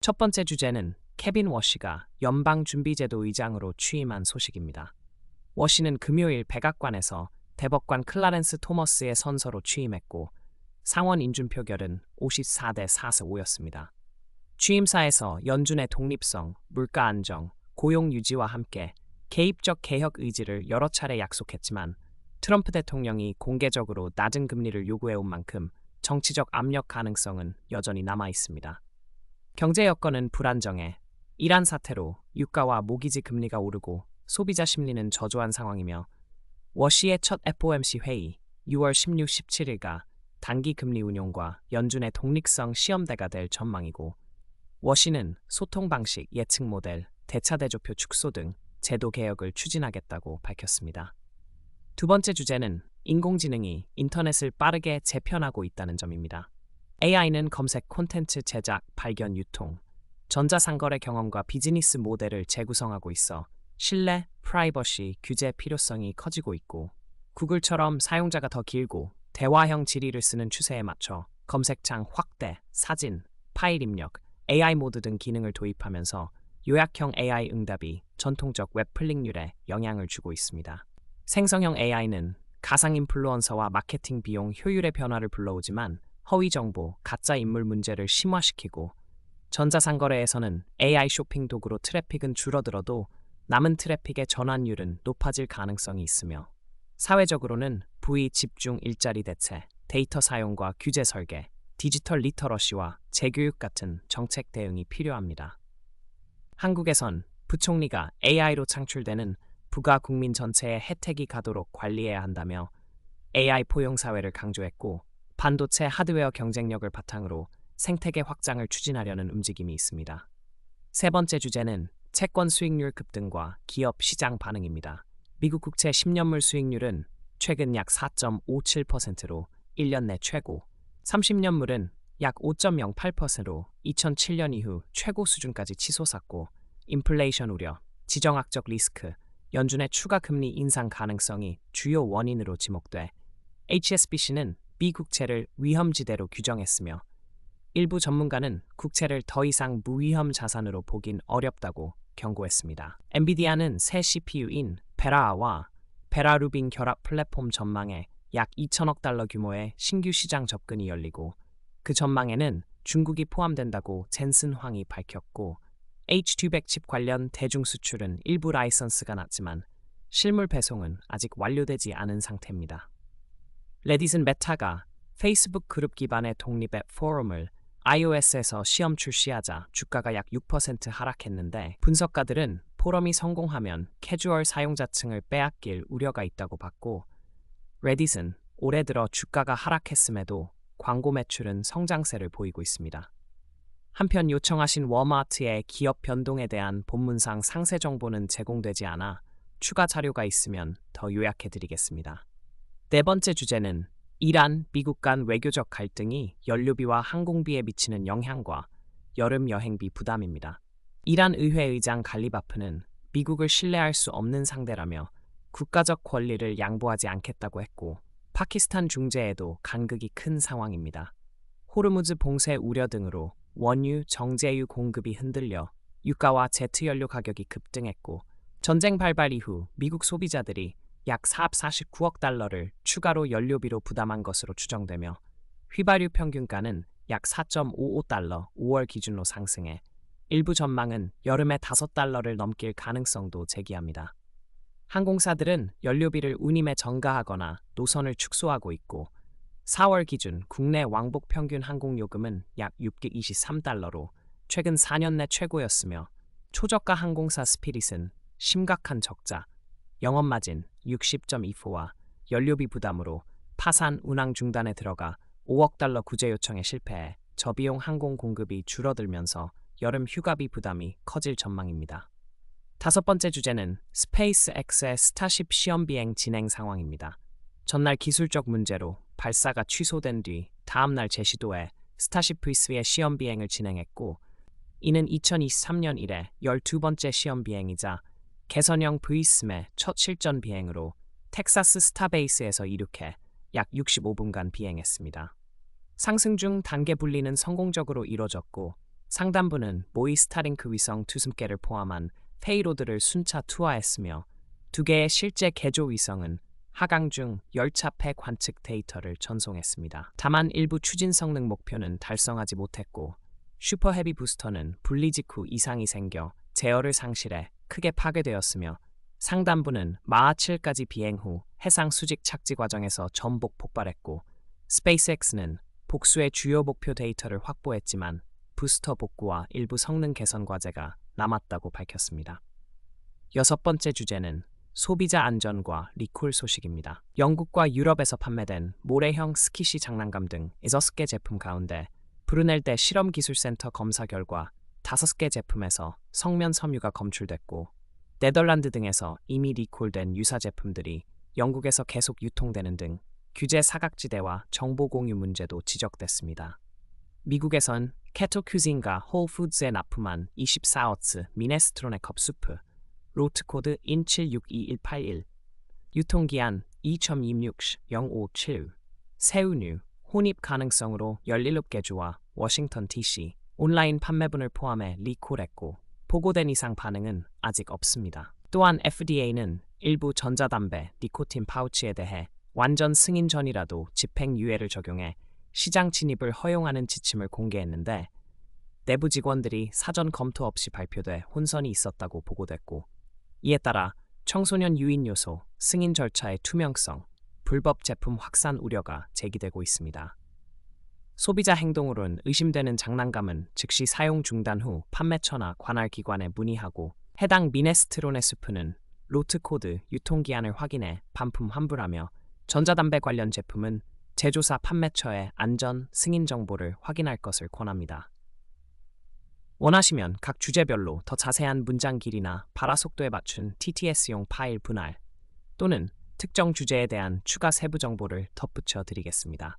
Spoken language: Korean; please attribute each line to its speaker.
Speaker 1: 첫 번째 주제는 케빈 워시가 연방준비제도 의장으로 취임한 소식입니다. 워시는 금요일 백악관에서 대법관 클라렌스 토머스의 선서로 취임했고 상원 인준 표결은 54대 45였습니다. 취임사에서 연준의 독립성, 물가 안정, 고용 유지와 함께 개입적 개혁 의지를 여러 차례 약속했지만 트럼프 대통령이 공개적으로 낮은 금리를 요구해온 만큼 정치적 압력 가능성은 여전히 남아 있습니다. 경제 여건은 불안정해 이란 사태로 유가와 모기지 금리가 오르고 소비자 심리는 저조한 상황이며 워시의 첫 FOMC 회의 6월 16, 17일가 단기 금리 운용과 연준의 독립성 시험대가 될 전망이고 워시는 소통 방식, 예측 모델, 대차대조표 축소 등 제도 개혁을 추진하겠다고 밝혔습니다. 두 번째 주제는 인공지능이 인터넷을 빠르게 재편하고 있다는 점입니다. AI는 검색, 콘텐츠 제작, 발견, 유통, 전자상거래 경험과 비즈니스 모델을 재구성하고 있어 신뢰, 프라이버시, 규제 필요성이 커지고 있고 구글처럼 사용자가 더 길고 대화형 질의를 쓰는 추세에 맞춰 검색창 확대, 사진, 파일 입력, AI 모드 등 기능을 도입하면서 요약형 AI 응답이 전통적 웹 클릭률에 영향을 주고 있습니다. 생성형 AI는 가상 인플루언서와 마케팅 비용 효율의 변화를 불러오지만 허위 정보, 가짜 인물 문제를 심화시키고 전자상거래에서는 AI 쇼핑 도구로 트래픽은 줄어들어도 남은 트래픽의 전환율은 높아질 가능성이 있으며 사회적으로는 부의 집중 일자리 대체, 데이터 사용과 규제 설계, 디지털 리터러시와 재교육 같은 정책 대응이 필요합니다. 한국에선 부총리가 AI로 창출되는 부가 국민 전체에 혜택이 가도록 관리해야 한다며 AI 포용 사회를 강조했고 반도체 하드웨어 경쟁력을 바탕으로 생태계 확장을 추진하려는 움직임이 있습니다. 세 번째 주제는 채권 수익률 급등과 기업 시장 반응입니다. 미국 국채 10년물 수익률은 최근 약 4.57%로 1년 내 최고, 30년물은 약 5.08%로 2007년 이후 최고 수준까지 치솟았고 인플레이션 우려, 지정학적 리스크, 연준의 추가 금리 인상 가능성이 주요 원인으로 지목돼 HSBC는 미국채를 위험지대로 규정했으며 일부 전문가는 국채를 더 이상 무위험 자산으로 보긴 어렵다고 경고했습니다. 엔비디아는 새 CPU인 베라와 베라루빈 결합 플랫폼 전망에 약 2천억 달러 규모의 신규 시장 접근이 열리고 그 전망에는 중국이 포함된다고 젠슨 황이 밝혔고 H200 칩 관련 대중 수출은 일부 라이선스가 났지만 실물 배송은 아직 완료되지 않은 상태입니다. 레딧은 메타가 페이스북 그룹 기반의 독립 앱 포럼을 iOS에서 시험 출시하자 주가가 약 6% 하락했는데 분석가들은 포럼이 성공하면 캐주얼 사용자층을 빼앗길 우려가 있다고 봤고 레딧은 올해 들어 주가가 하락했음에도 광고 매출은 성장세를 보이고 있습니다. 한편 요청하신 워마트의 기업 변동에 대한 본문상 상세 정보는 제공되지 않아 추가 자료가 있으면 더 요약해드리겠습니다. 네 번째 주제는 이란, 미국 간 외교적 갈등이 연료비와 항공비에 미치는 영향과 여름 여행비 부담입니다. 이란 의회 의장 갈리바프는 미국을 신뢰할 수 없는 상대라며 국가적 권리를 양보하지 않겠다고 했고 파키스탄 중재에도 간극이 큰 상황입니다. 호르무즈 봉쇄 우려 등으로 원유, 정제유 공급이 흔들려 유가와 제트 연료 가격이 급등했고 전쟁 발발 이후 미국 소비자들이 약 449억 달러를 추가로 연료비로 부담한 것으로 추정되며 휘발유 평균가는 약 4.55달러 5월 기준으로 상승해 일부 전망은 여름에 5달러를 넘길 가능성도 제기합니다. 항공사들은 연료비를 운임에 전가하거나 노선을 축소하고 있고 4월 기준 국내 왕복 평균 항공요금은 약 623달러로 최근 4년 내 최고였으며 초저가 항공사 스피릿은 심각한 적자, 영업마진 60.24와 연료비 부담으로 파산 운항 중단에 들어가 5억 달러 구제 요청에 실패해 저비용 항공 공급이 줄어들면서 여름 휴가비 부담이 커질 전망입니다. 다섯 번째 주제는 스페이스X의 스타쉽 시험 비행 진행 상황입니다. 전날 기술적 문제로 발사가 취소된 뒤 다음날 제시도에 스타쉽 V3의 시험 비행을 진행했고 이는 2023년 이래 12번째 시험 비행이자 개선형 V3의 첫 실전 비행으로 텍사스 스타베이스에서 이륙해 약 65분간 비행했습니다. 상승 중 단계 분리는 성공적으로 이뤄졌고 상단부는 모이 스타링크 위성 투슴개를 포함한 페이로드를 순차 투하했으며 2개의 실제 개조 위성은 하강 중 열차 폐 관측 데이터를 전송했습니다. 다만 일부 추진 성능 목표는 달성하지 못했고 슈퍼 헤비 부스터는 분리 직후 이상이 생겨 제어를 상실해 크게 파괴되었으며 상단부는 마하 7까지 비행 후 해상 수직 착지 과정에서 전복 폭발했고 스페이스X는 복수의 주요 목표 데이터를 확보했지만 부스터 복구와 일부 성능 개선 과제가 남았다고 밝혔습니다. 6번째 주제는 소비자 안전과 리콜 소식입니다. 영국과 유럽에서 판매된 모래형 스키시 장난감 등 6개 제품 가운데 브루넬대 실험기술센터 검사 결과 5개 제품에서 성면 섬유가 검출됐고 네덜란드 등에서 이미 리콜된 유사 제품들이 영국에서 계속 유통되는 등 규제 사각지대와 정보 공유 문제도 지적됐습니다. 미국에선 캐토 큐진과 홀푸드에 납품한 24어츠 미네스트론의 컵수프 로트 코드 인762181 유통기한 2.26-0575 새우류 혼입 가능성으로 17개주와 워싱턴 DC 온라인 판매분을 포함해 리콜했고 보고된 이상 반응은 아직 없습니다. 또한 FDA는 일부 전자담배, 니코틴 파우치에 대해 완전 승인 전이라도 집행유예를 적용해 시장 진입을 허용하는 지침을 공개했는데 내부 직원들이 사전 검토 없이 발표돼 혼선이 있었다고 보고됐고 이에 따라 청소년 유인 요소, 승인 절차의 투명성, 불법 제품 확산 우려가 제기되고 있습니다. 소비자 행동으론 의심되는 장난감은 즉시 사용 중단 후 판매처나 관할 기관에 문의하고 해당 미네스트론의 수프는 로트 코드, 유통기한을 확인해 반품 환불하며 전자담배 관련 제품은 제조사 판매처의 안전, 승인 정보를 확인할 것을 권합니다. 원하시면 각 주제별로 더 자세한 문장 길이나 발화 속도에 맞춘 TTS용 파일 분할 또는 특정 주제에 대한 추가 세부 정보를 덧붙여 드리겠습니다.